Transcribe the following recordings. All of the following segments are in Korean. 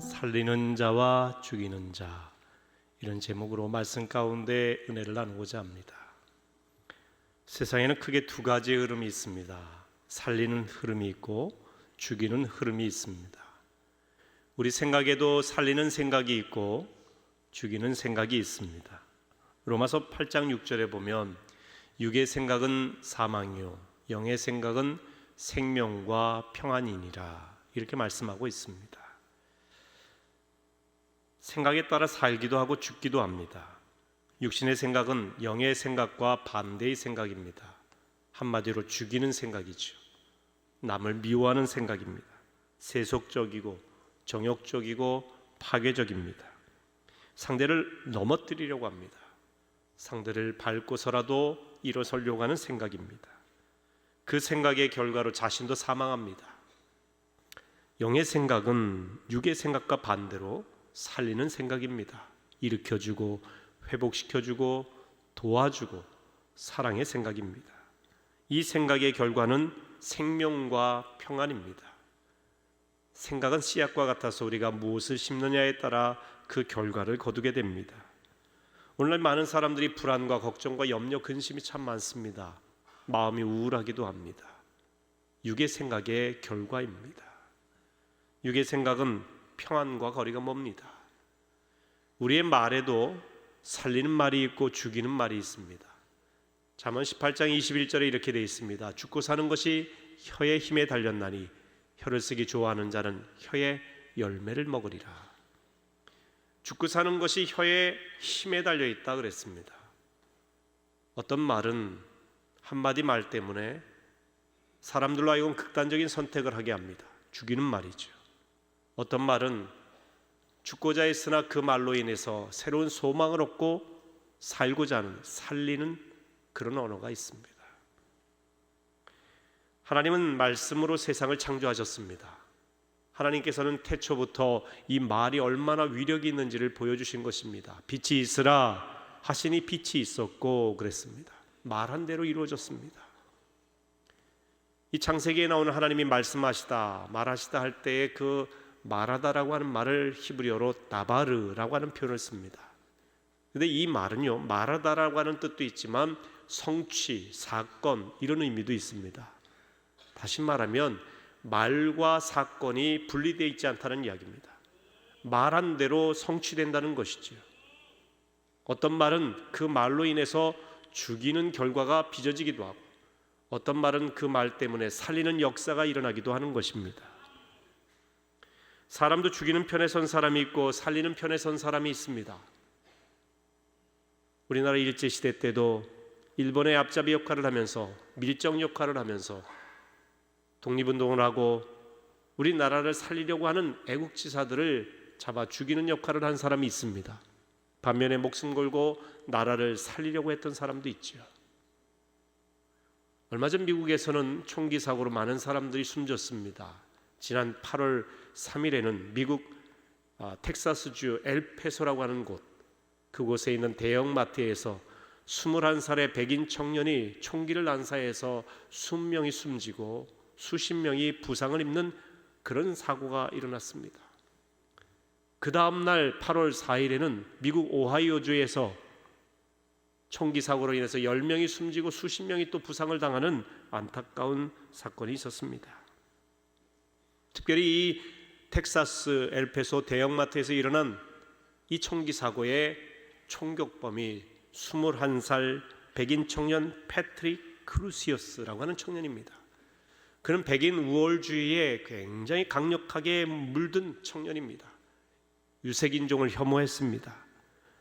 살리는 자와 죽이는 자, 이런 제목으로 말씀 가운데 은혜를 나누고자 합니다. 세상에는 크게 두 가지의 흐름이 있습니다. 살리는 흐름이 있고 죽이는 흐름이 있습니다. 우리 생각에도 살리는 생각이 있고 죽이는 생각이 있습니다. 로마서 8장 6절에 보면 육의 생각은 사망이요 영의 생각은 생명과 평안이니라, 이렇게 말씀하고 있습니다. 생각에 따라 살기도 하고 죽기도 합니다. 육신의 생각은 영의 생각과 반대의 생각입니다. 한마디로 죽이는 생각이죠. 남을 미워하는 생각입니다. 세속적이고 정욕적이고 파괴적입니다. 상대를 넘어뜨리려고 합니다. 상대를 밟고서라도 일어서려고 하는 생각입니다. 그 생각의 결과로 자신도 사망합니다. 영의 생각은 육의 생각과 반대로 살리는 생각입니다. 일으켜주고 회복시켜주고 도와주고 사랑의 생각입니다. 이 생각의 결과는 생명과 평안입니다. 생각은 씨앗과 같아서 우리가 무엇을 심느냐에 따라 그 결과를 거두게 됩니다. 오늘날 많은 사람들이 불안과 걱정과 염려, 근심이 참 많습니다. 마음이 우울하기도 합니다. 육의 생각의 결과입니다. 육의 생각은 평안과 거리가 멉니다. 우리의 말에도 살리는 말이 있고 죽이는 말이 있습니다. 잠언 18장 21절에 이렇게 되어 있습니다. 죽고 사는 것이 혀의 힘에 달렸나니 혀를 쓰기 좋아하는 자는 혀의 열매를 먹으리라. 죽고 사는 것이 혀의 힘에 달려있다 그랬습니다. 어떤 말은 한마디 말 때문에 사람들로 하여금 극단적인 선택을 하게 합니다. 죽이는 말이죠. 어떤 말은 죽고자 했으나 그 말로 인해서 새로운 소망을 얻고 살고자 하는, 살리는 그런 언어가 있습니다. 하나님은 말씀으로 세상을 창조하셨습니다. 하나님께서는 태초부터 이 말이 얼마나 위력이 있는지를 보여주신 것입니다. 빛이 있으라 하시니 빛이 있었고 그랬습니다. 말한 대로 이루어졌습니다. 이 창세기에 나오는 하나님이 말씀하시다, 말하시다 할 때에 그 말하다라고 하는 말을 히브리어로 다바르라고 하는 표현을 씁니다. 그런데 이 말은요, 말하다라고 하는 뜻도 있지만 성취, 사건, 이런 의미도 있습니다. 다시 말하면 말과 사건이 분리되어 있지 않다는 이야기입니다. 말한 대로 성취된다는 것이죠. 어떤 말은 그 말로 인해서 죽이는 결과가 빚어지기도 하고, 어떤 말은 그 말 때문에 살리는 역사가 일어나기도 하는 것입니다. 사람도 죽이는 편에 선 사람이 있고 살리는 편에 선 사람이 있습니다. 우리나라 일제시대 때도 일본의 앞잡이 역할을 하면서, 밀정 역할을 하면서 독립운동을 하고 우리나라를 살리려고 하는 애국지사들을 잡아 죽이는 역할을 한 사람이 있습니다. 반면에 목숨 걸고 나라를 살리려고 했던 사람도 있죠. 얼마 전 미국에서는 총기 사고로 많은 사람들이 숨졌습니다. 지난 8월 3일에는 미국 텍사스주 엘페소라고 하는 곳, 그곳에 있는 대형마트에서 21살의 백인 청년이 총기를 난사해서 20명이 숨지고 수십 명이 부상을 입는 그런 사고가 일어났습니다. 그 다음 날 8월 4일에는 미국 오하이오주에서 총기 사고로 인해서 10명이 숨지고 수십 명이 또 부상을 당하는 안타까운 사건이 있었습니다. 특별히 이 텍사스 엘페소 대형마트에서 일어난 이 총기 사고의 총격범이 21살 백인 청년 패트릭 크루시어스라고 하는 청년입니다. 그는 백인 우월주의에 굉장히 강력하게 물든 청년입니다. 유색인종을 혐오했습니다.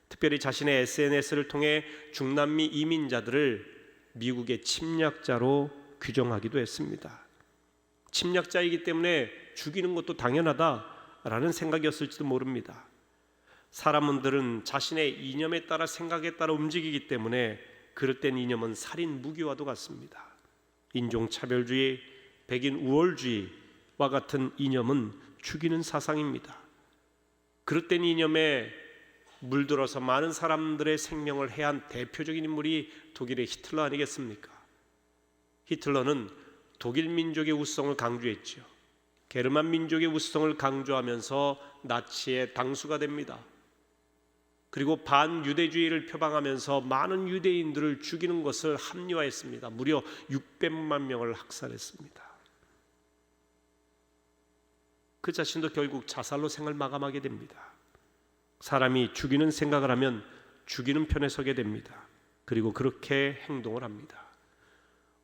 특별히 자신의 SNS를 통해 중남미 이민자들을 미국의 침략자로 규정하기도 했습니다. 침략자이기 때문에 죽이는 것도 당연하다라는 생각이었을지도 모릅니다. 사람들은 자신의 이념에 따라, 생각에 따라 움직이기 때문에 그럴 땐 이념은 살인 무기와도 같습니다. 인종차별주의, 백인 우월주의와 같은 이념은 죽이는 사상입니다. 그럴 땐 이념에 물들어서 많은 사람들의 생명을 해한 대표적인 인물이 독일의 히틀러 아니겠습니까? 히틀러는 독일 민족의 우성을 강조했죠. 게르만 민족의 우수성을 강조하면서 나치의 당수가 됩니다. 그리고 반유대주의를 표방하면서 많은 유대인들을 죽이는 것을 합리화했습니다. 무려 600만 명을 학살했습니다. 그 자신도 결국 자살로 생을 마감하게 됩니다. 사람이 죽이는 생각을 하면 죽이는 편에 서게 됩니다. 그리고 그렇게 행동을 합니다.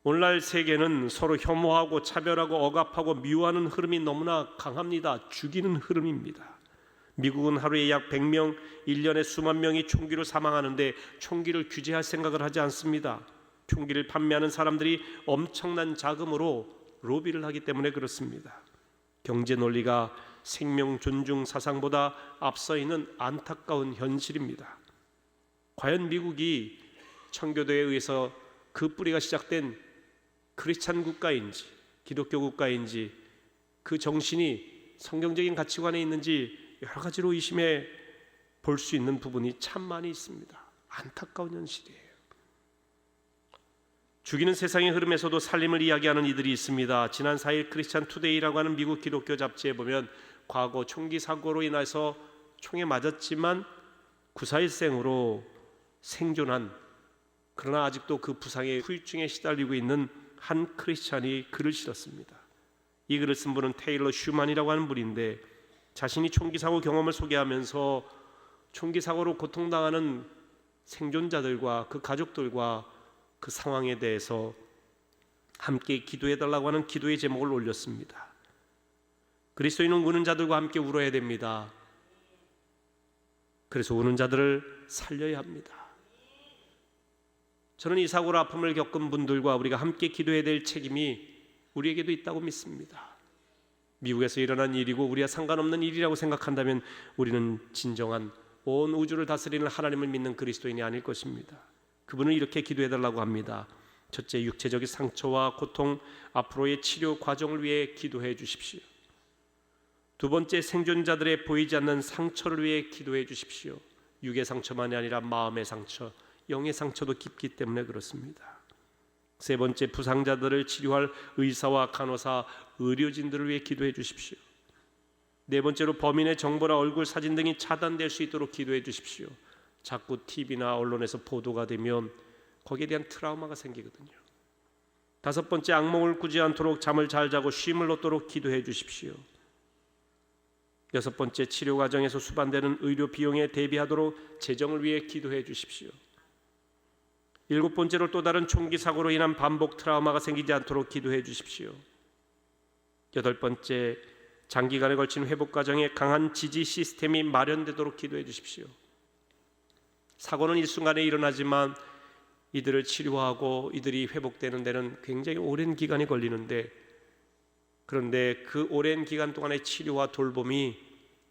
오늘날 세계는 서로 혐오하고 차별하고 억압하고 미워하는 흐름이 너무나 강합니다. 죽이는 흐름입니다. 미국은 하루에 약 100명, 1년에 수만 명이 총기로 사망하는데 총기를 규제할 생각을 하지 않습니다. 총기를 판매하는 사람들이 엄청난 자금으로 로비를 하기 때문에 그렇습니다. 경제 논리가 생명 존중 사상보다 앞서 있는 안타까운 현실입니다. 과연 미국이 청교도에 의해서 그 뿌리가 시작된 크리스찬 국가인지 기독교 국가인지 그 정신이 성경적인 가치관에 있는지 여러 가지로 의심해 볼 수 있는 부분이 참 많이 있습니다. 안타까운 현실이에요. 죽이는 세상의 흐름에서도 살림을 이야기하는 이들이 있습니다. 지난 4일 크리스찬 투데이라고 하는 미국 기독교 잡지에 보면 과거 총기 사고로 인해서 총에 맞았지만 9.4일생으로 생존한, 그러나 아직도 그 부상의 후유증에 시달리고 있는 한 크리스찬이 글을 실었습니다. 이 글을 쓴 분은 테일러 슈만이라고 하는 분인데 자신이 총기 사고 경험을 소개하면서 총기 사고로 고통당하는 생존자들과 그 가족들과 그 상황에 대해서 함께 기도해달라고 하는 기도의 제목을 올렸습니다. 그리스도인은 우는 자들과 함께 울어야 됩니다. 그래서 우는 자들을 살려야 합니다. 저는 이 사고로 아픔을 겪은 분들과 우리가 함께 기도해야 될 책임이 우리에게도 있다고 믿습니다. 미국에서 일어난 일이고 우리와 상관없는 일이라고 생각한다면 우리는 진정한 온 우주를 다스리는 하나님을 믿는 그리스도인이 아닐 것입니다. 그분은 이렇게 기도해달라고 합니다. 첫째, 육체적인 상처와 고통, 앞으로의 치료 과정을 위해 기도해 주십시오. 두 번째, 생존자들의 보이지 않는 상처를 위해 기도해 주십시오. 육의 상처만이 아니라 마음의 상처, 영의 상처도 깊기 때문에 그렇습니다. 세 번째, 부상자들을 치료할 의사와 간호사, 의료진들을 위해 기도해 주십시오. 네 번째로 범인의 정보나 얼굴 사진 등이 차단될 수 있도록 기도해 주십시오. 자꾸 TV나 언론에서 보도가 되면 거기에 대한 트라우마가 생기거든요. 다섯 번째, 악몽을 꾸지 않도록 잠을 잘 자고 쉼을 얻도록 기도해 주십시오. 여섯 번째, 치료 과정에서 수반되는 의료 비용에 대비하도록 재정을 위해 기도해 주십시오. 일곱 번째로 또 다른 총기 사고로 인한 반복 트라우마가 생기지 않도록 기도해 주십시오. 여덟 번째, 장기간에 걸친 회복 과정에 강한 지지 시스템이 마련되도록 기도해 주십시오. 사고는 일순간에 일어나지만 이들을 치료하고 이들이 회복되는 데는 굉장히 오랜 기간이 걸리는데, 그런데 그 오랜 기간 동안의 치료와 돌봄이,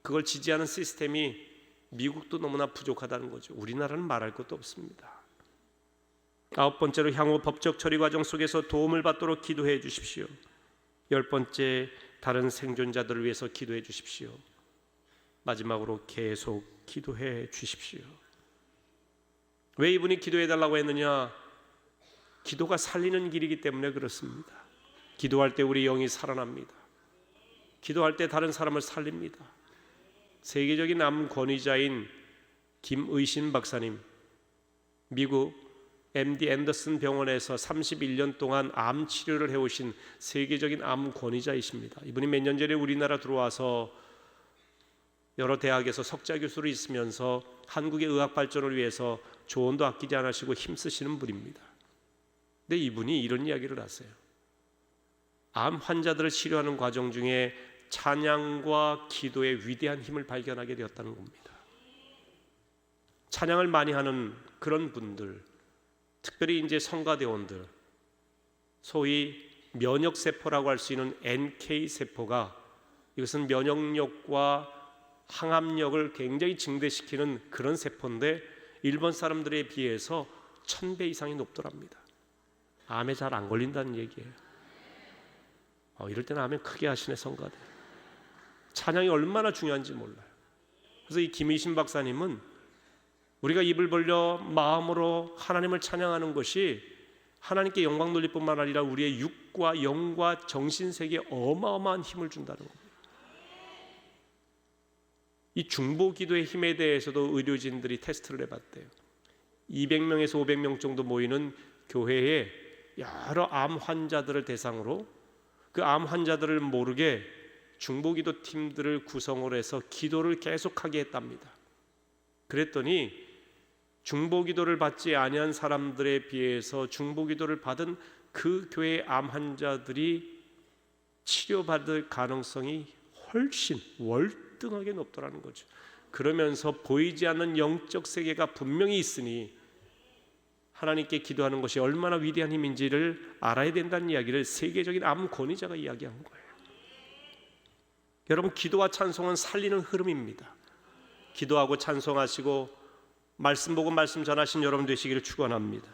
그걸 지지하는 시스템이 미국도 너무나 부족하다는 거죠. 우리나라는 말할 것도 없습니다. 아홉 번째로 향후 법적 처리 과정 속에서 도움을 받도록 기도해 주십시오. 열 번째, 다른 생존자들을 위해서 기도해 주십시오. 마지막으로 계속 기도해 주십시오. 왜 이분이 기도해 달라고 했느냐? 기도가 살리는 길이기 때문에 그렇습니다. 기도할 때 우리 영이 살아납니다. 기도할 때 다른 사람을 살립니다. 세계적인 암 권위자인 김의신 박사님, 미국 MD 앤더슨 병원에서 31년 동안 암 치료를 해오신 세계적인 암 권위자이십니다. 이분이 몇 년 전에 우리나라 들어와서 여러 대학에서 석자 교수로 있으면서 한국의 의학 발전을 위해서 조언도 아끼지 않으시고 힘쓰시는 분입니다. 근데 이분이 이런 이야기를 하세요. 암 환자들을 치료하는 과정 중에 찬양과 기도의 위대한 힘을 발견하게 되었다는 겁니다. 찬양을 많이 하는 그런 분들, 특별히 이제 성가대원들, 소위 면역세포라고 할 수 있는 NK세포가, 이것은 면역력과 항암력을 굉장히 증대시키는 그런 세포인데 일본 사람들에 비해서 1000배 이상이 높더랍니다. 암에 잘 안 걸린다는 얘기예요. 이럴 때는 아멘 크게 하시네 성가대. 찬양이 얼마나 중요한지 몰라요. 그래서 이 김의신 박사님은 우리가 입을 벌려 마음으로 하나님을 찬양하는 것이 하나님께 영광 돌릴 뿐만 아니라 우리의 육과 영과 정신세계에 어마어마한 힘을 준다는 겁니다. 이 중보기도의 힘에 대해서도 의료진들이 테스트를 해봤대요. 200명에서 500명 정도 모이는 교회에 여러 암 환자들을 대상으로 그 암 환자들을 모르게 중보기도 팀들을 구성을 해서 기도를 계속하게 했답니다. 그랬더니 중보기도를 받지 아니한 사람들에 비해서 중보기도를 받은 그 교회의 암 환자들이 치료받을 가능성이 훨씬 월등하게 높더라는 거죠. 그러면서 보이지 않는 영적 세계가 분명히 있으니 하나님께 기도하는 것이 얼마나 위대한 힘인지를 알아야 된다는 이야기를 세계적인 암 권위자가 이야기한 거예요. 여러분, 기도와 찬송은 살리는 흐름입니다. 기도하고 찬송하시고 말씀 보고 말씀 전하신 여러분 되시기를 축원합니다.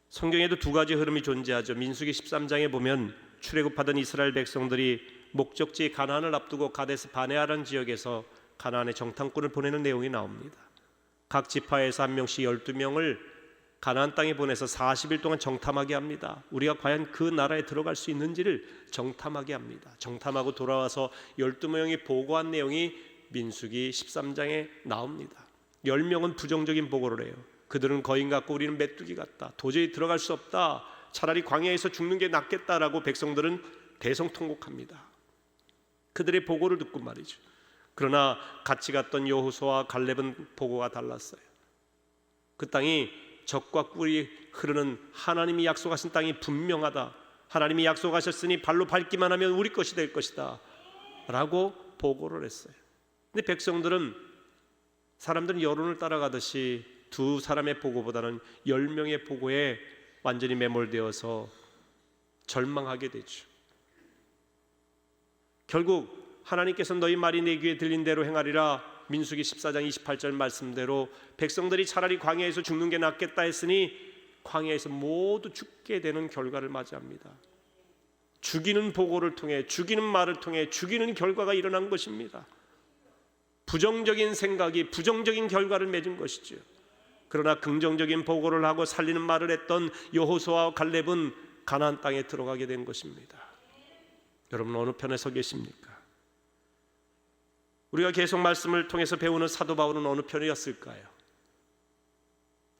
성경에도 두 가지 흐름이 존재하죠. 민수기 13장에 보면 출애굽하던 이스라엘 백성들이 목적지 가나안을 앞두고 가데스 바네아라는 지역에서 가나안의 정탐꾼을 보내는 내용이 나옵니다. 각 지파에서 한 명씩 12명을 가나안 땅에 보내서 40일 동안 정탐하게 합니다. 우리가 과연 그 나라에 들어갈 수 있는지를 정탐하게 합니다. 정탐하고 돌아와서 12명이 보고한 내용이 민수기 13장에 나옵니다. 10명은 부정적인 보고를 해요. 그들은 거인 같고 우리는 메뚜기 같다. 도저히 들어갈 수 없다. 차라리 광야에서 죽는 게 낫겠다라고 백성들은 대성통곡합니다. 그들의 보고를 듣고 말이죠. 그러나 같이 갔던 여호수아와 갈렙은 보고가 달랐어요. 그 땅이 적과 꿀이 흐르는 하나님이 약속하신 땅이 분명하다. 하나님이 약속하셨으니 발로 밟기만 하면 우리 것이 될 것이다 라고 보고를 했어요. 근데 사람들은 여론을 따라가듯이 두 사람의 보고보다는 10명의 보고에 완전히 매몰되어서 절망하게 되죠. 결국 하나님께서 너희 말이 내 귀에 들린 대로 행하리라, 민수기 14장 28절 말씀대로 백성들이 차라리 광야에서 죽는 게 낫겠다 했으니 광야에서 모두 죽게 되는 결과를 맞이합니다. 죽이는 보고를 통해, 죽이는 말을 통해 죽이는 결과가 일어난 것입니다. 부정적인 생각이 부정적인 결과를 맺은 것이죠. 그러나 긍정적인 보고를 하고 살리는 말을 했던 여호수아와 갈렙은 가나안 땅에 들어가게 된 것입니다. 여러분, 어느 편에 서 계십니까? 우리가 계속 말씀을 통해서 배우는 사도 바울은 어느 편이었을까요?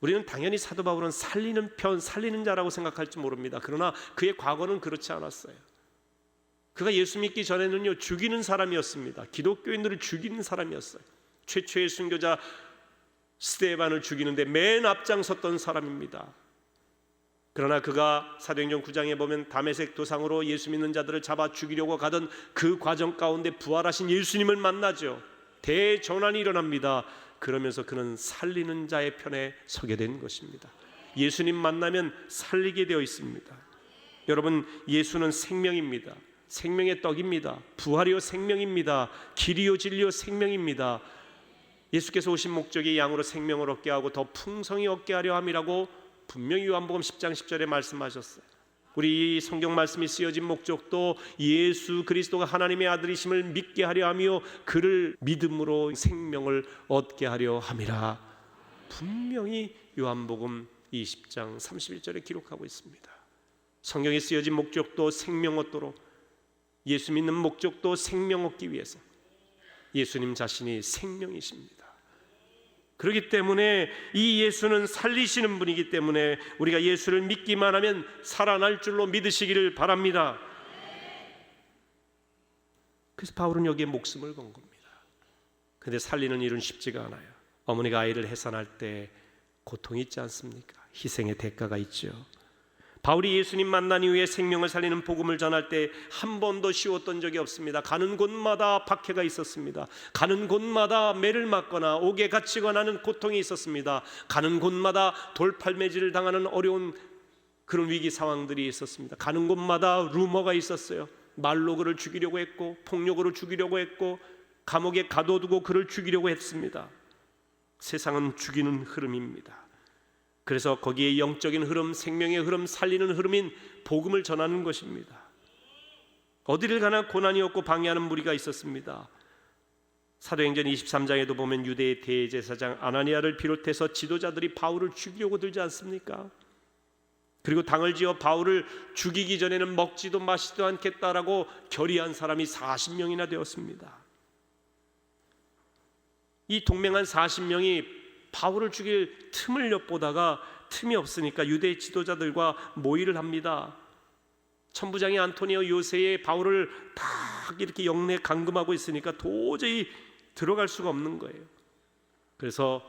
우리는 당연히 사도 바울은 살리는 편, 살리는 자라고 생각할지 모릅니다. 그러나 그의 과거는 그렇지 않았어요. 그가 예수 믿기 전에는요, 죽이는 사람이었습니다. 기독교인들을 죽이는 사람이었어요. 최초의 순교자 스데반을 죽이는데 맨 앞장섰던 사람입니다. 그러나 그가 사도행전 9장에 보면 다메섹 도상으로 예수 믿는 자들을 잡아 죽이려고 가던 그 과정 가운데 부활하신 예수님을 만나죠. 대전환이 일어납니다. 그러면서 그는 살리는 자의 편에 서게 된 것입니다. 예수님 만나면 살리게 되어 있습니다. 여러분, 예수는 생명입니다. 생명의 떡입니다. 부활이요 생명입니다. 길이요 진리요 생명입니다. 예수께서 오신 목적이 양으로 생명을 얻게 하고 더 풍성히 얻게 하려 함이라고 분명히 요한복음 10장 10절에 말씀하셨어요. 우리 이 성경 말씀이 쓰여진 목적도 예수 그리스도가 하나님의 아들이심을 믿게 하려 하며 그를 믿음으로 생명을 얻게 하려 함이라 분명히 요한복음 20장 31절에 기록하고 있습니다. 성경에 쓰여진 목적도 생명 얻도록, 예수 믿는 목적도 생명 얻기 위해서 예수님 자신이 생명이십니다. 그렇기 때문에 이 예수는 살리시는 분이기 때문에 우리가 예수를 믿기만 하면 살아날 줄로 믿으시기를 바랍니다. 그래서 바울은 여기에 목숨을 건 겁니다. 그런데 살리는 일은 쉽지가 않아요. 어머니가 아이를 해산할 때 고통이 있지 않습니까? 희생의 대가가 있죠. 바울이 예수님 만난 이후에 생명을 살리는 복음을 전할 때 한 번도 쉬웠던 적이 없습니다. 가는 곳마다 박해가 있었습니다. 가는 곳마다 매를 맞거나 옥에 갇히거나 하는 고통이 있었습니다. 가는 곳마다 돌팔매질을 당하는 어려운 그런 위기 상황들이 있었습니다. 가는 곳마다 루머가 있었어요. 말로 그를 죽이려고 했고, 폭력으로 죽이려고 했고, 감옥에 가둬두고 그를 죽이려고 했습니다. 세상은 죽이는 흐름입니다. 그래서 거기에 영적인 흐름, 생명의 흐름, 살리는 흐름인 복음을 전하는 것입니다. 어디를 가나 고난이 없고 방해하는 무리가 있었습니다. 사도행전 23장에도 보면 유대의 대제사장 아나니아를 비롯해서 지도자들이 바울을 죽이려고 들지 않습니까? 그리고 당을 지어 바울을 죽이기 전에는 먹지도 마시지도 않겠다라고 결의한 사람이 40명이나 되었습니다. 이 동맹한 40명이 바울을 죽일 틈을 엿보다가 틈이 없으니까 유대 지도자들과 모의를 합니다. 천부장이 안토니오 요새의 바울을 딱 이렇게 영내 감금하고 있으니까 도저히 들어갈 수가 없는 거예요. 그래서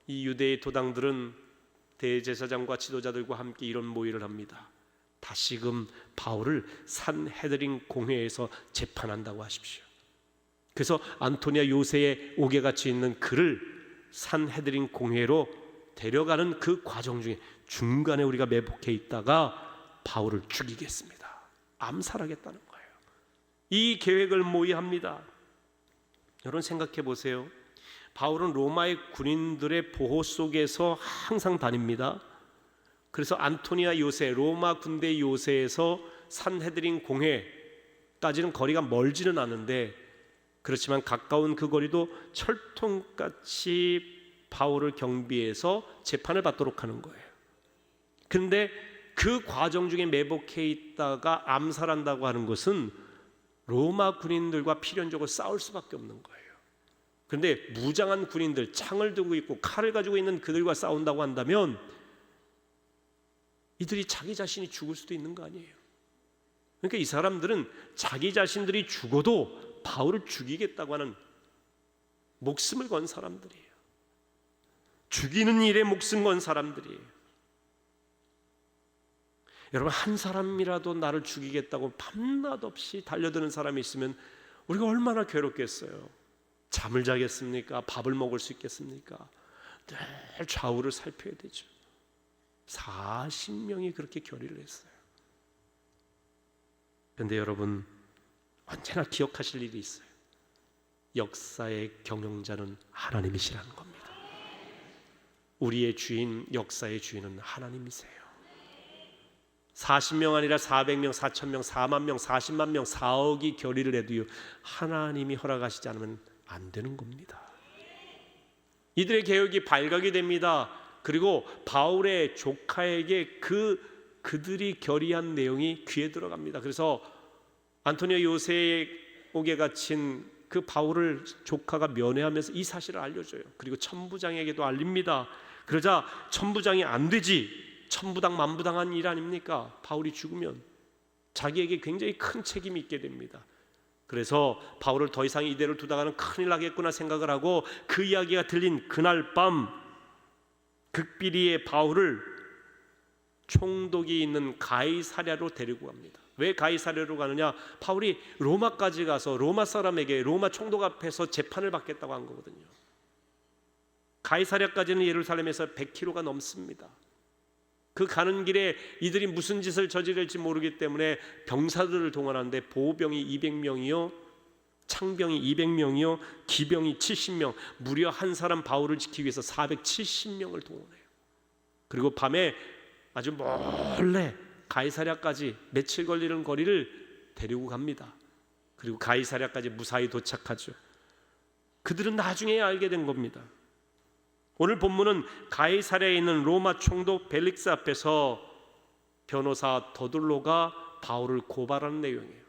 이 유대의 도당들은 대제사장과 지도자들과 함께 이런 모의를 합니다. 다시금 바울을 산헤드린 공회에서 재판한다고 하십시오. 그래서 안토니오 요새의 옥에 갇혀 있는 그를 산헤드린 공회로 데려가는 그 과정 중에 중간에 우리가 매복해 있다가 바울을 죽이겠습니다. 암살하겠다는 거예요. 이 계획을 모의합니다. 여러분 생각해 보세요. 바울은 로마의 군인들의 보호 속에서 항상 다닙니다. 그래서 안토니아 요새, 로마 군대 요새에서 산헤드린 공회까지는 거리가 멀지는 않은데, 그렇지만 가까운 그 거리도 철통같이 바울을 경비해서 재판을 받도록 하는 거예요. 그런데 그 과정 중에 매복해 있다가 암살한다고 하는 것은 로마 군인들과 필연적으로 싸울 수밖에 없는 거예요. 그런데 무장한 군인들, 창을 들고 있고 칼을 가지고 있는 그들과 싸운다고 한다면 이들이 자기 자신이 죽을 수도 있는 거 아니에요. 그러니까 이 사람들은 자기 자신들이 죽어도 바울을 죽이겠다고 하는 목숨을 건 사람들이에요. 죽이는 일에 목숨 건 사람들이에요. 여러분, 한 사람이라도 나를 죽이겠다고 밤낮 없이 달려드는 사람이 있으면 우리가 얼마나 괴롭겠어요. 잠을 자겠습니까? 밥을 먹을 수 있겠습니까? 늘 좌우를 살펴야 되죠. 40명이 그렇게 결의를 했어요. 그런데 여러분, 언제나 기억하실 일이 있어요. 역사의 경영자는 하나님이시라는 겁니다. 우리의 주인, 역사의 주인은 하나님이세요. 40명 아니라 400명, 4,000명, 4만 명, 40만 명, 4억이 결의를 해도요, 하나님이 허락하시지 않으면 안 되는 겁니다. 이들의 계획이 발각이 됩니다. 그리고 바울의 조카에게 그들이 결의한 내용이 귀에 들어갑니다. 그래서 안토니오 요새의 옥에 갇힌 그 바울을 조카가 면회하면서 이 사실을 알려줘요. 그리고 천부장에게도 알립니다. 그러자 천부장이 안 되지, 천부당 만부당한 일 아닙니까? 바울이 죽으면 자기에게 굉장히 큰 책임이 있게 됩니다. 그래서 바울을 더 이상 이대로 두다가는 큰일 나겠구나 생각을 하고 그 이야기가 들린 그날 밤 극비리의 바울을 총독이 있는 가이사랴로 데리고 갑니다. 왜 가이사랴로 가느냐? 바울이 로마까지 가서 로마 사람에게 로마 총독 앞에서 재판을 받겠다고 한 거거든요. 가이사랴까지는 예루살렘에서 100km가 넘습니다. 그 가는 길에 이들이 무슨 짓을 저지를지 모르기 때문에 병사들을 동원하는데 보병이 200명이요, 창병이 200명이요, 기병이 70명, 무려 한 사람 바울을 지키기 위해서 470명을 동원해요. 그리고 밤에 아주 몰래 가이사랴까지 며칠 걸리는 거리를 데리고 갑니다. 그리고 가이사랴까지 무사히 도착하죠. 그들은 나중에 알게 된 겁니다. 오늘 본문은 가이사랴에 있는 로마 총독 벨릭스 앞에서 변호사 더둘로가 바울을 고발하는 내용이에요.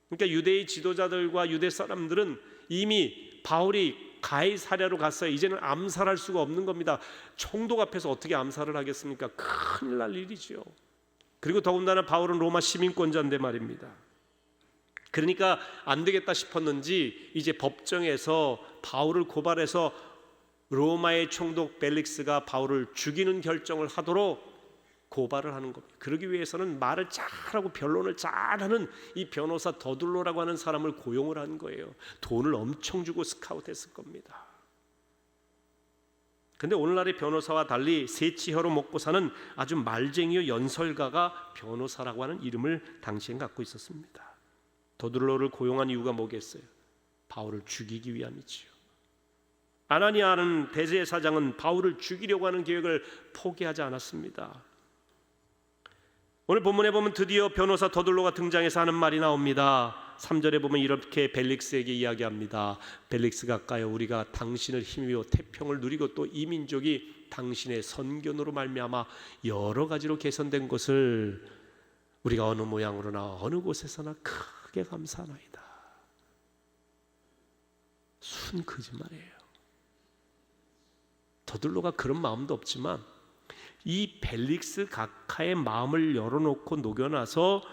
그러니까 유대의 지도자들과 유대 사람들은 이미 바울이 가이사랴로 갔어요. 이제는 암살할 수가 없는 겁니다. 총독 앞에서 어떻게 암살을 하겠습니까? 큰일 날 일이죠. 그리고 더군다나 바울은 로마 시민권자인데 말입니다. 그러니까 안 되겠다 싶었는지 이제 법정에서 바울을 고발해서 로마의 총독 벨릭스가 바울을 죽이는 결정을 하도록 고발을 하는 겁니다. 그러기 위해서는 말을 잘하고 변론을 잘하는 이 변호사 더둘로라고 하는 사람을 고용을 한 거예요. 돈을 엄청 주고 스카우트했을 겁니다. 그런데 오늘날의 변호사와 달리 세치혀로 먹고 사는 아주 말쟁이요 연설가가 변호사라고 하는 이름을 당시엔 갖고 있었습니다. 더둘로를 고용한 이유가 뭐겠어요? 바울을 죽이기 위함이지요. 아나니아는 대제사장은 바울을 죽이려고 하는 계획을 포기하지 않았습니다. 오늘 본문에 보면 드디어 변호사 더둘로가 등장해서 하는 말이 나옵니다. 3절에 보면 이렇게 벨릭스에게 이야기합니다. 벨릭스가 가요, 우리가 당신을 힘입어 태평을 누리고 또 이 민족이 당신의 선견으로 말미암아 여러 가지로 개선된 것을 우리가 어느 모양으로나 어느 곳에서나 크게 감사하나이다. 순 거짓말이에요. 더들로가 그런 마음도 없지만 이 벨릭스 각하의 마음을 열어놓고 녹여놔서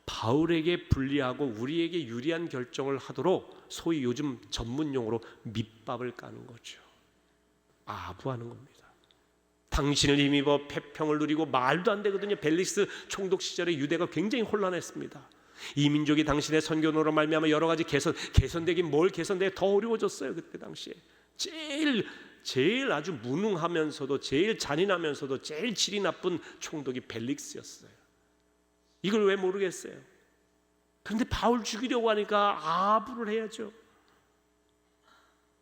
바울에게 불리하고 우리에게 유리한 결정을 하도록 소위 요즘 전문용어로 밑밥을 까는 거죠. 아부하는 겁니다. 당신을 힘입어 패평을 누리고, 말도 안 되거든요. 벨릭스 총독 시절에 유대가 굉장히 혼란했습니다. 이 민족이 당신의 선견으로 말미암아 여러 가지 개선되긴 뭘 개선돼, 더 어려워졌어요. 그때 당시에 제일 아주 무능하면서도 제일 잔인하면서도 제일 질이 나쁜 총독이 벨릭스였어요. 이걸 왜 모르겠어요? 그런데 바울 죽이려고 하니까 아부를 해야죠.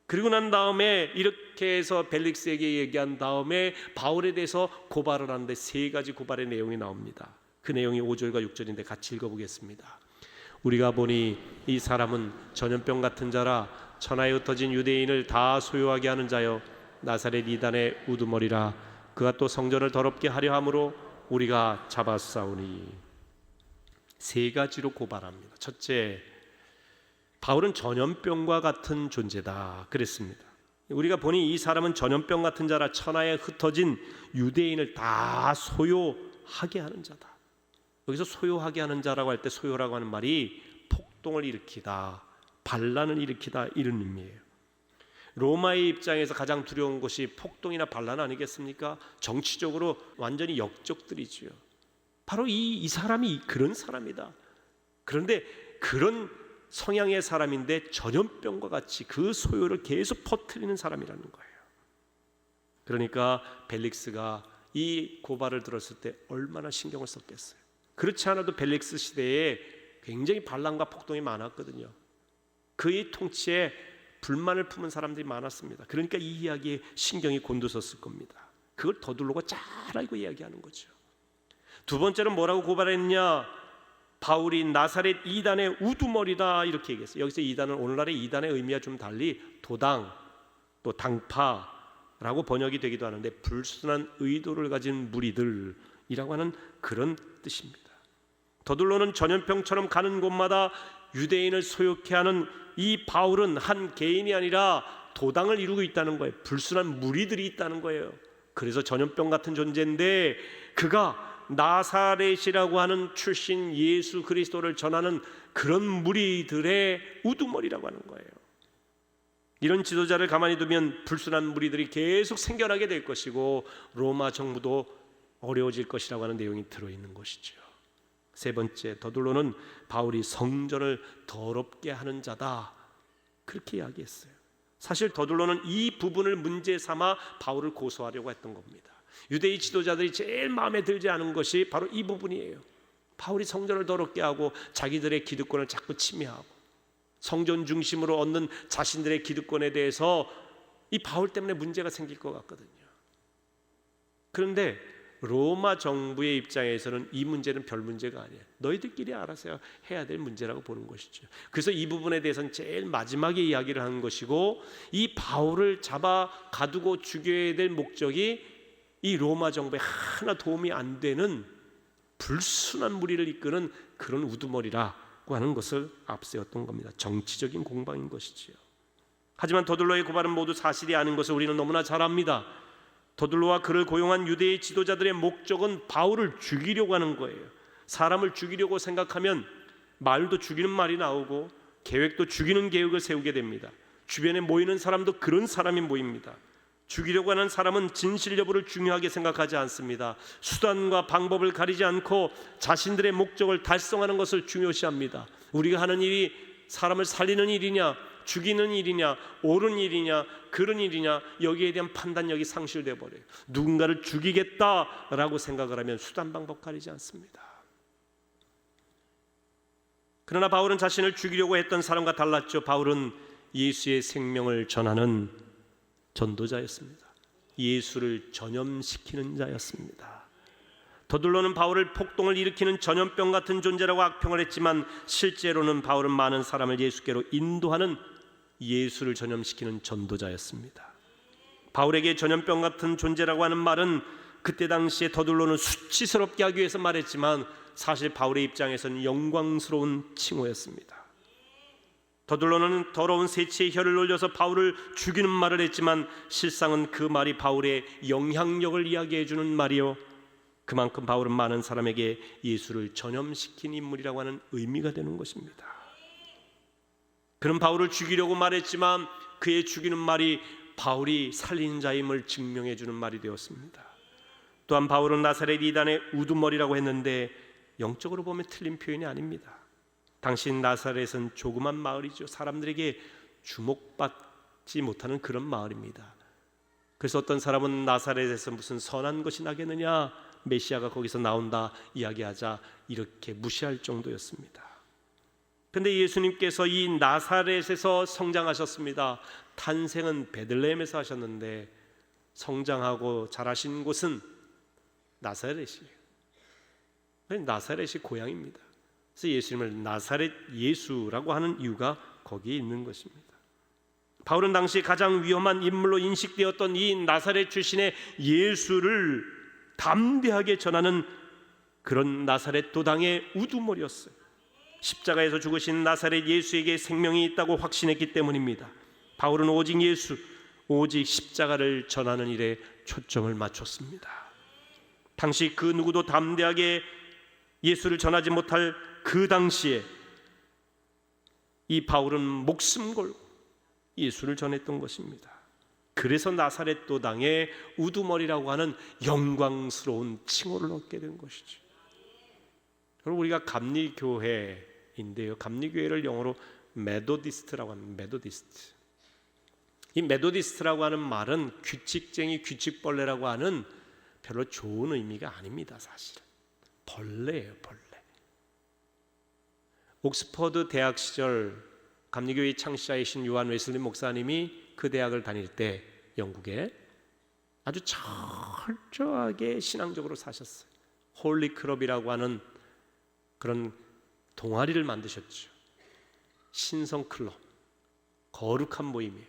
그리고 난 다음에 이렇게 해서 벨릭스에게 얘기한 다음에 바울에 대해서 고발을 하는데 3가지 고발의 내용이 나옵니다. 그 내용이 5절과 6절인데 같이 읽어보겠습니다. 우리가 보니 이 사람은 전염병 같은 자라 천하에 흩어진 유대인을 다 소유하게 하는 자여 나사렛 이단의 우두머리라. 그가 또 성전을 더럽게 하려 함으로 우리가 잡았사오니. 3가지로 고발합니다. 첫째, 바울은 전염병과 같은 존재다 그랬습니다. 우리가 보니 이 사람은 전염병 같은 자라 천하에 흩어진 유대인을 다 소요하게 하는 자다. 여기서 소요하게 하는 자라고 할 때 소요라고 하는 말이 폭동을 일으키다, 반란을 일으키다 이런 의미예요. 로마의 입장에서 가장 두려운 것이 폭동이나 반란 아니겠습니까? 정치적으로 완전히 역적들이지요. 바로 이 사람이 그런 사람이다. 그런데 그런 성향의 사람인데 전염병과 같이 그 소요를 계속 퍼뜨리는 사람이라는 거예요. 그러니까 벨릭스가 이 고발을 들었을 때 얼마나 신경을 썼겠어요. 그렇지 않아도 벨릭스 시대에 굉장히 반란과 폭동이 많았거든요. 그의 통치에 불만을 품은 사람들이 많았습니다. 그러니까 이 이야기에 신경이 곤두섰을 겁니다. 그걸 더들로가 잘 알고 이야기하는 거죠. 두 번째는 뭐라고 고발했냐? 바울이 나사렛 이단의 우두머리다 이렇게 얘기했어요. 여기서 이단은 오늘날의 이단의 의미와 좀 달리 도당 또 당파라고 번역이 되기도 하는데 불순한 의도를 가진 무리들이라고 하는 그런 뜻입니다. 더들로는 전염병처럼 가는 곳마다 유대인을 소욕해 하는 이 바울은 한 개인이 아니라 도당을 이루고 있다는 거예요. 불순한 무리들이 있다는 거예요. 그래서 전염병 같은 존재인데 그가 나사렛이라고 하는 출신 예수 그리스도를 전하는 그런 무리들의 우두머리라고 하는 거예요. 이런 지도자를 가만히 두면 불순한 무리들이 계속 생겨나게 될 것이고 로마 정부도 어려워질 것이라고 하는 내용이 들어있는 것이죠. 3번째, 더들로는 바울이 성전을 더럽게 하는 자다 그렇게 이야기했어요. 사실 더들로는 이 부분을 문제 삼아 바울을 고소하려고 했던 겁니다. 유대인 지도자들이 제일 마음에 들지 않은 것이 바로 이 부분이에요. 바울이 성전을 더럽게 하고 자기들의 기득권을 자꾸 침해하고 성전 중심으로 얻는 자신들의 기득권에 대해서 이 바울 때문에 문제가 생길 것 같거든요. 그런데 로마 정부의 입장에서는 이 문제는 별 문제가 아니에요. 너희들끼리 알아서 해야 될 문제라고 보는 것이죠. 그래서 이 부분에 대해서는 제일 마지막에 이야기를 하는 것이고 이 바울을 잡아 가두고 죽여야 될 목적이 이 로마 정부에 하나 도움이 안 되는 불순한 무리를 이끄는 그런 우두머리라고 하는 것을 앞세웠던 겁니다. 정치적인 공방인 것이지요. 하지만 더들로의 고발은 모두 사실이 아닌 것을 우리는 너무나 잘 압니다. 더들로와 그를 고용한 유대의 지도자들의 목적은 바울을 죽이려고 하는 거예요. 사람을 죽이려고 생각하면 말도 죽이는 말이 나오고 계획도 죽이는 계획을 세우게 됩니다. 주변에 모이는 사람도 그런 사람이 모입니다. 죽이려고 하는 사람은 진실 여부를 중요하게 생각하지 않습니다. 수단과 방법을 가리지 않고 자신들의 목적을 달성하는 것을 중요시합니다. 우리가 하는 일이 사람을 살리는 일이냐, 죽이는 일이냐, 옳은 일이냐, 그런 일이냐, 여기에 대한 판단력이 상실되어 버려요. 누군가를 죽이겠다라고 생각을 하면 수단 방법 가리지 않습니다. 그러나 바울은 자신을 죽이려고 했던 사람과 달랐죠. 바울은 예수의 생명을 전하는 전도자였습니다. 예수를 전염시키는 자였습니다. 더둘러는 바울을 폭동을 일으키는 전염병 같은 존재라고 악평을 했지만 실제로는 바울은 많은 사람을 예수께로 인도하는 예수를 전염시키는 전도자였습니다. 바울에게 전염병 같은 존재라고 하는 말은 그때 당시에 더둘러는 수치스럽게 하기 위해서 말했지만 사실 바울의 입장에서는 영광스러운 칭호였습니다. 더둘러는 더러운 새치의 혀를 놀려서 바울을 죽이는 말을 했지만 실상은 그 말이 바울의 영향력을 이야기해 주는 말이요, 그만큼 바울은 많은 사람에게 예수를 전염시킨 인물이라고 하는 의미가 되는 것입니다. 그는 바울을 죽이려고 말했지만 그의 죽이는 말이 바울이 살린 자임을 증명해 주는 말이 되었습니다. 또한 바울은 나사렛 이단의 우두머리라고 했는데 영적으로 보면 틀린 표현이 아닙니다. 당시 나사렛은 조그만 마을이죠. 사람들에게 주목받지 못하는 그런 마을입니다. 그래서 어떤 사람은 나사렛에서 무슨 선한 것이 나겠느냐, 메시아가 거기서 나온다 이야기하자 이렇게 무시할 정도였습니다. 그런데 예수님께서 이 나사렛에서 성장하셨습니다. 탄생은 베들레헴에서 하셨는데 성장하고 자라신 곳은 나사렛이에요. 나사렛이 고향입니다. 그래서 예수님을 나사렛 예수라고 하는 이유가 거기에 있는 것입니다. 바울은 당시 가장 위험한 인물로 인식되었던 이 나사렛 출신의 예수를 담대하게 전하는 그런 나사렛 도당의 우두머리였어요. 십자가에서 죽으신 나사렛 예수에게 생명이 있다고 확신했기 때문입니다. 바울은 오직 예수, 오직 십자가를 전하는 일에 초점을 맞췄습니다. 당시 그 누구도 담대하게 예수를 전하지 못할 그 당시에 이 바울은 목숨 걸고 예수를 전했던 것입니다. 그래서 나사렛 도당의 우두머리라고 하는 영광스러운 칭호를 얻게 된 것이죠. 여러분, 우리가 감리교회인데요, 감리교회를 영어로 메도디스트라고 합니다. 메도디스트. 이 메도디스트라고 하는 말은 규칙쟁이, 규칙벌레라고 하는 별로 좋은 의미가 아닙니다. 사실은 벌레예요, 벌레. 옥스퍼드 대학 시절 감리교회 창시자이신 요한 웨슬리 목사님이 그 대학을 다닐 때 영국에 아주 철저하게 신앙적으로 사셨어요. 홀리 클럽이라고 하는 그런 동아리를 만드셨죠. 신성 클럽, 거룩한 모임이에요.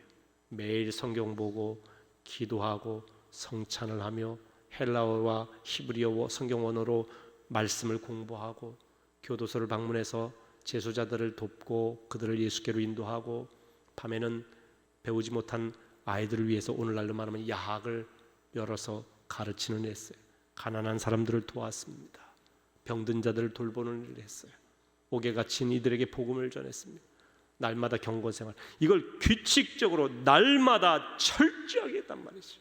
매일 성경 보고 기도하고 성찬을 하며 헬라어와 히브리어 성경 원어로 말씀을 공부하고 교도소를 방문해서 재소자들을 돕고 그들을 예수께로 인도하고 밤에는 배우지 못한 아이들을 위해서 오늘날로 말하면 야학을 열어서 가르치는 일 했어요. 가난한 사람들을 도왔습니다. 병든 자들을 돌보는 일을 했어요. 옥에 갇힌 이들에게 복음을 전했습니다. 날마다 경건생활, 이걸 규칙적으로 날마다 철저하게 했단 말이죠.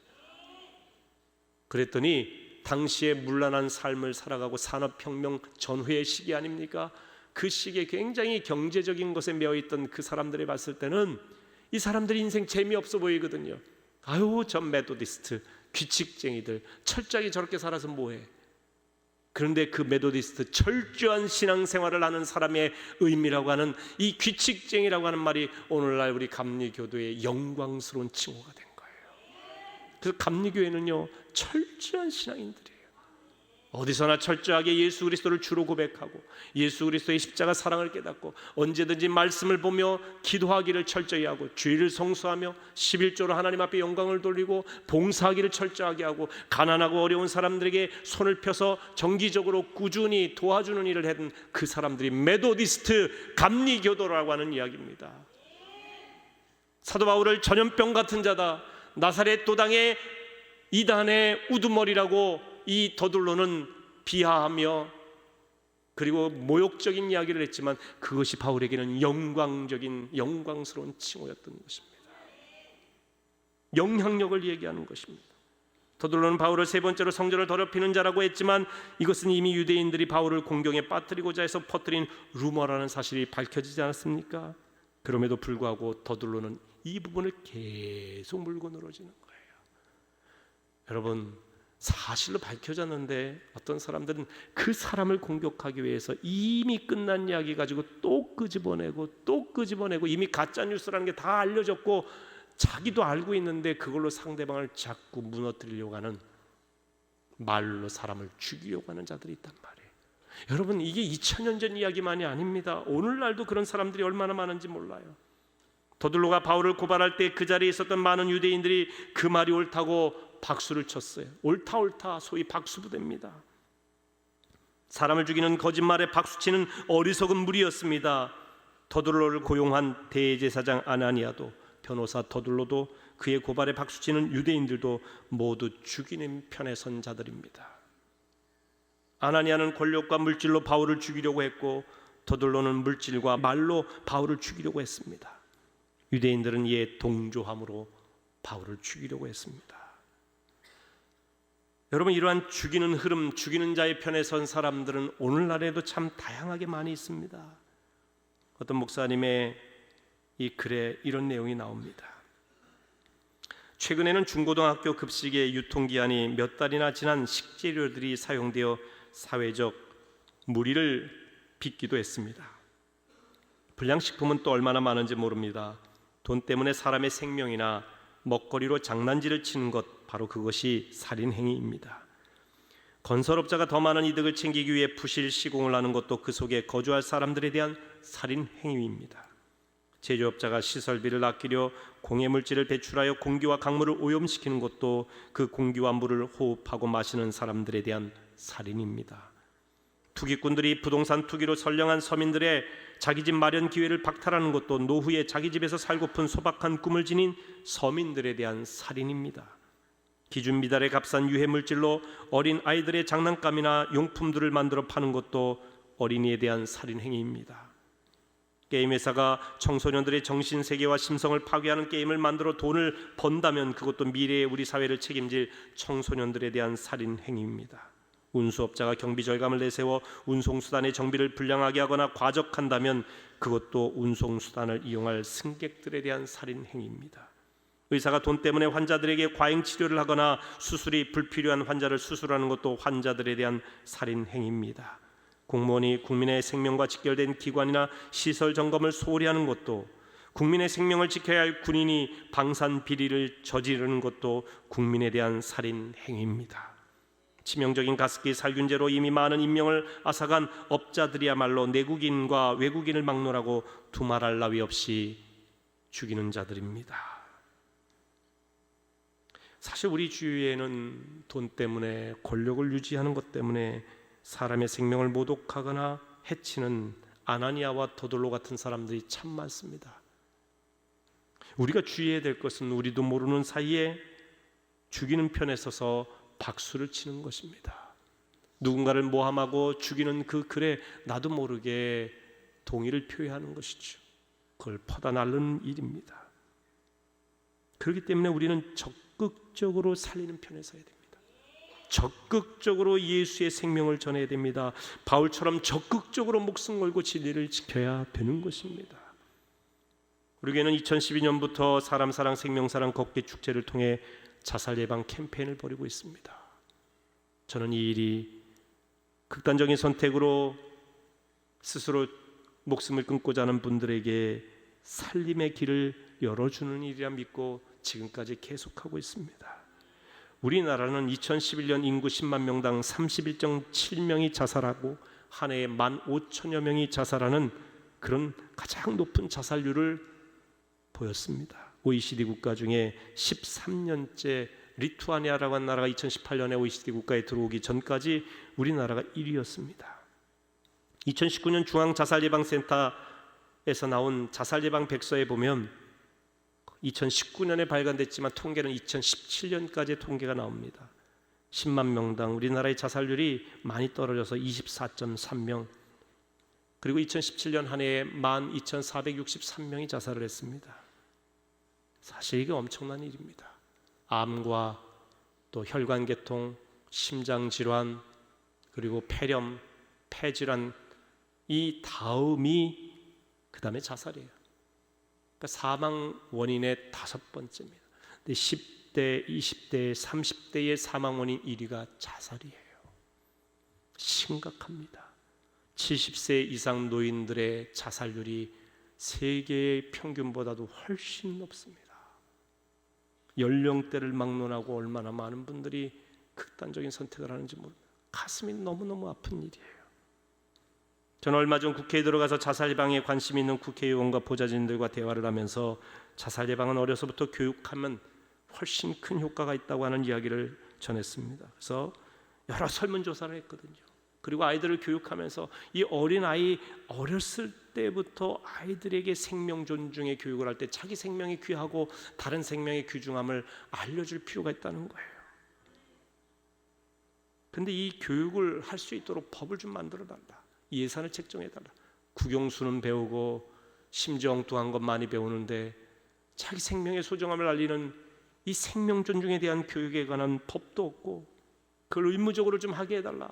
그랬더니 당시에 문란한 삶을 살아가고 산업혁명 전후의 시기 아닙니까? 그 시기에 굉장히 경제적인 것에 매여있던 그 사람들이 봤을 때는 이 사람들이 인생 재미없어 보이거든요. 아유, 저 메도디스트 규칙쟁이들 철저하게 저렇게 살아서 뭐해. 그런데 그 메도디스트 철저한 신앙생활을 하는 사람의 의미라고 하는 이 규칙쟁이라고 하는 말이 오늘날 우리 감리교도의 영광스러운 칭호가 된 거예요. 그래서 감리교회는요, 철저한 신앙인들이에요. 어디서나 철저하게 예수 그리스도를 주로 고백하고 예수 그리스도의 십자가 사랑을 깨닫고 언제든지 말씀을 보며 기도하기를 철저히 하고 주일을 성수하며 11조로 하나님 앞에 영광을 돌리고 봉사하기를 철저하게 하고 가난하고 어려운 사람들에게 손을 펴서 정기적으로 꾸준히 도와주는 일을 했던 그 사람들이 메도디스트 감리교도라고 하는 이야기입니다. 사도 바울을 전염병 같은 자다, 나사렛 도당의 이단의 우두머리라고 이 더둘러는 비하하며 그리고 모욕적인 이야기를 했지만 그것이 바울에게는 영광스러운 칭호였던 것입니다. 영향력을 얘기하는 것입니다. 더둘러는 바울을 세 번째로 성전을 더럽히는 자라고 했지만 이것은 이미 유대인들이 바울을 공경에 빠뜨리고자 해서 퍼뜨린 루머라는 사실이 밝혀지지 않았습니까? 그럼에도 불구하고 더둘러는 이 부분을 계속 물고 늘어지는 거예요. 여러분, 사실로 밝혀졌는데 어떤 사람들은 그 사람을 공격하기 위해서 이미 끝난 이야기 가지고 또 끄집어내고 이미 가짜 뉴스라는 게 다 알려졌고 자기도 알고 있는데 그걸로 상대방을 자꾸 무너뜨리려고 하는 말로 사람을 죽이려고 하는 자들이 있단 말이에요. 여러분, 이게 2000년 전 이야기만이 아닙니다. 오늘날도 그런 사람들이 얼마나 많은지 몰라요. 더둘로가 바울을 고발할 때 그 자리에 있었던 많은 유대인들이 그 말이 옳다고 박수를 쳤어요. 옳다 옳다, 소위 박수부대입니다. 사람을 죽이는 거짓말에 박수치는 어리석은 무리였습니다. 더둘로를 고용한 대제사장 아나니아도, 변호사 더둘로도, 그의 고발에 박수치는 유대인들도 모두 죽이는 편에 선 자들입니다. 아나니아는 권력과 물질로 바울을 죽이려고 했고, 더둘로는 물질과 말로 바울을 죽이려고 했습니다. 유대인들은 이에 동조함으로 바울을 죽이려고 했습니다. 여러분, 이러한 죽이는 흐름, 죽이는 자의 편에 선 사람들은 오늘날에도 참 다양하게 많이 있습니다. 어떤 목사님의 이 글에 이런 내용이 나옵니다. 최근에는 중고등학교 급식의 유통기한이 몇 달이나 지난 식재료들이 사용되어 사회적 물의를 빚기도 했습니다. 불량식품은 또 얼마나 많은지 모릅니다. 돈 때문에 사람의 생명이나 먹거리로 장난질을 치는 것, 바로 그것이 살인행위입니다. 건설업자가 더 많은 이득을 챙기기 위해 부실 시공을 하는 것도 그 속에 거주할 사람들에 대한 살인행위입니다. 제조업자가 시설비를 아끼려 공해물질을 배출하여 공기와 강물을 오염시키는 것도 그 공기와 물을 호흡하고 마시는 사람들에 대한 살인입니다. 투기꾼들이 부동산 투기로 선량한 서민들의 자기 집 마련 기회를 박탈하는 것도 노후에 자기 집에서 살고픈 소박한 꿈을 지닌 서민들에 대한 살인입니다. 기준 미달의 값싼 유해 물질로 어린 아이들의 장난감이나 용품들을 만들어 파는 것도 어린이에 대한 살인 행위입니다. 게임 회사가 청소년들의 정신 세계와 심성을 파괴하는 게임을 만들어 돈을 번다면 그것도 미래의 우리 사회를 책임질 청소년들에 대한 살인 행위입니다. 운수업자가 경비 절감을 내세워 운송수단의 정비를 불량하게 하거나 과적한다면 그것도 운송수단을 이용할 승객들에 대한 살인 행위입니다. 의사가 돈 때문에 환자들에게 과잉 치료를 하거나 수술이 불필요한 환자를 수술하는 것도 환자들에 대한 살인 행위입니다. 공무원이 국민의 생명과 직결된 기관이나 시설 점검을 소홀히 하는 것도, 국민의 생명을 지켜야 할 군인이 방산 비리를 저지르는 것도 국민에 대한 살인 행위입니다. 치명적인 가습기 살균제로 이미 많은 인명을 앗아간 업자들이야말로 내국인과 외국인을 막론하고 두말할 나위 없이 죽이는 자들입니다. 사실 우리 주위에는 돈 때문에, 권력을 유지하는 것 때문에 사람의 생명을 모독하거나 해치는 아나니아와 더둘로 같은 사람들이 참 많습니다. 우리가 주의해야 될 것은 우리도 모르는 사이에 죽이는 편에 서서 박수를 치는 것입니다. 누군가를 모함하고 죽이는 그 글에 나도 모르게 동의를 표해하는 것이죠. 그걸 퍼다 날르는 일입니다. 그렇기 때문에 우리는 적극적으로 살리는 편에 서야 됩니다. 적극적으로 예수의 생명을 전해야 됩니다. 바울처럼 적극적으로 목숨 걸고 진리를 지켜야 되는 것입니다. 우리 교회는 2012년부터 사람 사랑 생명 사랑 걷기 축제를 통해 자살 예방 캠페인을 벌이고 있습니다. 저는 이 일이 극단적인 선택으로 스스로 목숨을 끊고자 하는 분들에게 살림의 길을 열어주는 일이라 믿고 지금까지 계속하고 있습니다. 우리나라는 2011년 인구 10만 명당 31.7명이 자살하고 한 해에 15,000여 명이 자살하는 그런 가장 높은 자살률을 보였습니다. OECD 국가 중에 13년째 리투아니아라고 하는 나라가 2018년에 OECD 국가에 들어오기 전까지 우리나라가 1위였습니다. 2019년 중앙자살예방센터에서 나온 자살예방 백서에 보면 2019년에 발간됐지만 통계는 2017년까지의 통계가 나옵니다. 10만 명당 우리나라의 자살률이 많이 떨어져서 24.3명, 그리고 2017년 한 해에 12,463명이 자살을 했습니다. 사실 이게 엄청난 일입니다. 암과 또 혈관계통, 심장질환, 그리고 폐렴, 폐질환, 이 다음이 그 다음에 자살이에요. 그러니까 사망 원인의 5번째입니다. 근데 10대, 20대, 30대의 사망 원인 1위가 자살이에요. 심각합니다. 70세 이상 노인들의 자살률이 세계의 평균보다도 훨씬 높습니다. 연령대를 막론하고 얼마나 많은 분들이 극단적인 선택을 하는지 모릅니다. 가슴이 너무너무 아픈 일이에요. 저는 얼마 전 국회에 들어가서 자살 예방에 관심 있는 국회의원과 보좌진들과 대화를 하면서 자살 예방은 어려서부터 교육하면 훨씬 큰 효과가 있다고 하는 이야기를 전했습니다. 그래서 여러 설문조사를 했거든요. 그리고 아이들을 교육하면서 이 어린아이 어렸을 때부터 아이들에게 생명 존중의 교육을 할 때 자기 생명이 귀하고 다른 생명의 귀중함을 알려줄 필요가 있다는 거예요. 근데 이 교육을 할 수 있도록 법을 좀 만들어 달라. 예산을 책정해 달라. 국영수는 배우고 심지어 엉뚱한 것 많이 배우는데 자기 생명의 소중함을 알리는 이 생명 존중에 대한 교육에 관한 법도 없고 그걸 의무적으로 좀 하게 해달라.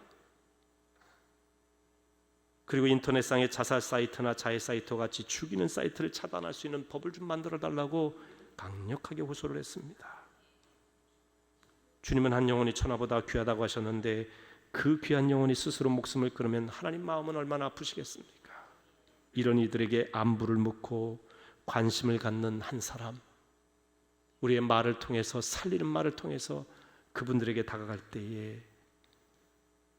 그리고 인터넷상의 자살 사이트나 자해 사이트와 같이 죽이는 사이트를 차단할 수 있는 법을 좀 만들어 달라고 강력하게 호소를 했습니다. 주님은 한 영혼이 천하보다 귀하다고 하셨는데 그 귀한 영혼이 스스로 목숨을 끊으면 하나님 마음은 얼마나 아프시겠습니까? 이런 이들에게 안부를 묻고 관심을 갖는 한 사람, 우리의 말을 통해서, 살리는 말을 통해서 그분들에게 다가갈 때에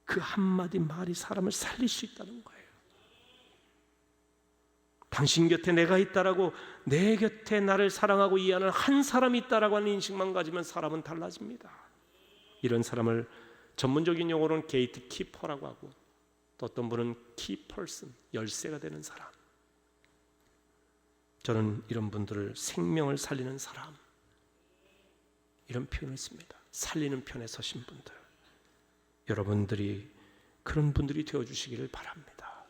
그 한마디 말이 사람을 살릴 수 있다는 거예요. 당신 곁에 내가 있다라고, 내 곁에 나를 사랑하고 이해하는 한 사람이 있다라고 하는 인식만 가지면 사람은 달라집니다. 이런 사람을 전문적인 용어로는 게이트 키퍼라고 하고, 또 어떤 분은 키퍼슨, 열쇠가 되는 사람. 저는 이런 분들을 생명을 살리는 사람, 이런 표현을 씁니다. 살리는 편에 서신 분들, 여러분들이 그런 분들이 되어주시기를 바랍니다.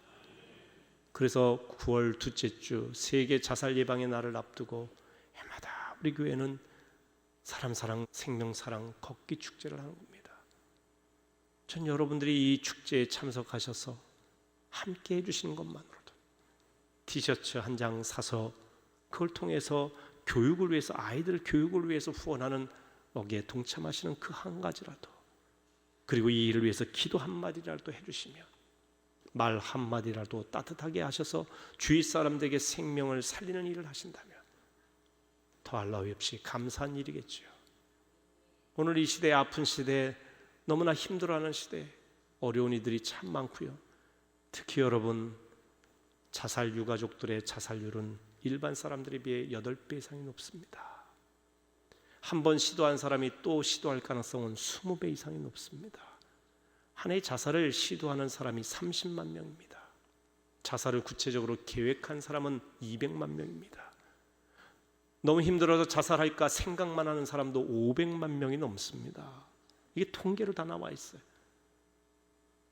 그래서 9월 둘째 주 세계 자살 예방의 날을 앞두고 해마다 우리 교회는 사람 사랑, 생명 사랑 걷기 축제를 하는 겁니다. 전 여러분들이 이 축제에 참석하셔서 함께 해주시는 것만으로도 티셔츠 한 장 사서 그걸 통해서 교육을 위해서, 아이들 교육을 위해서 후원하는 거기에 동참하시는 그 한 가지라도, 그리고 이 일을 위해서 기도 한마디라도 해주시면, 말 한마디라도 따뜻하게 하셔서 주위 사람들에게 생명을 살리는 일을 하신다면 더할 나위 없이 감사한 일이겠죠. 오늘 이 시대, 아픈 시대, 너무나 힘들어하는 시대, 어려운 이들이 참 많고요. 특히 여러분, 자살 유가족들의 자살률은 일반 사람들에 비해 8배 이상이 높습니다. 한 번 시도한 사람이 또 시도할 가능성은 20배 이상이 높습니다. 한 해 자살을 시도하는 사람이 30만 명입니다. 자살을 구체적으로 계획한 사람은 200만 명입니다. 너무 힘들어서 자살할까 생각만 하는 사람도 500만 명이 넘습니다. 이게 통계로 다 나와 있어요.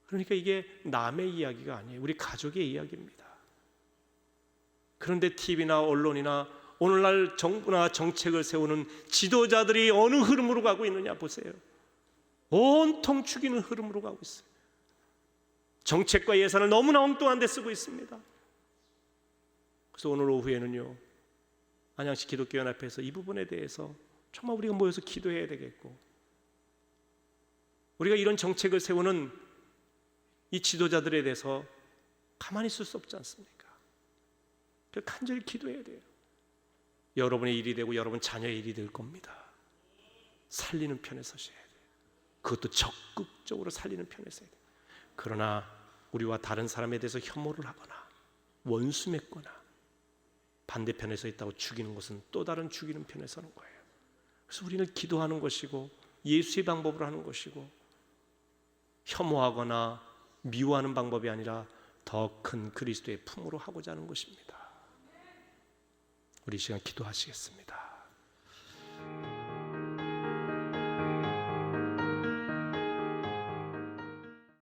그러니까 이게 남의 이야기가 아니에요. 우리 가족의 이야기입니다. 그런데 TV나 언론이나 오늘날 정부나 정책을 세우는 지도자들이 어느 흐름으로 가고 있느냐 보세요. 온통 죽이는 흐름으로 가고 있어요. 정책과 예산을 너무나 엉뚱한 데 쓰고 있습니다. 그래서 오늘 오후에는요, 안양시 기독교연합회에서 이 부분에 대해서 정말 우리가 모여서 기도해야 되겠고, 우리가 이런 정책을 세우는 이 지도자들에 대해서 가만히 있을 수 없지 않습니까? 간절히 기도해야 돼요. 여러분의 일이 되고 여러분 자녀의 일이 될 겁니다. 살리는 편에 서셔야 돼요. 그것도 적극적으로 살리는 편에 서야 돼요. 그러나 우리와 다른 사람에 대해서 혐오를 하거나 원수 맺거나 반대편에 서 있다고 죽이는 것은 또 다른 죽이는 편에 서는 거예요. 그래서 우리는 기도하는 것이고 예수의 방법으로 하는 것이고, 혐오하거나 미워하는 방법이 아니라 더 큰 그리스도의 품으로 하고자 하는 것입니다. 우리 이 시간 기도하시겠습니다.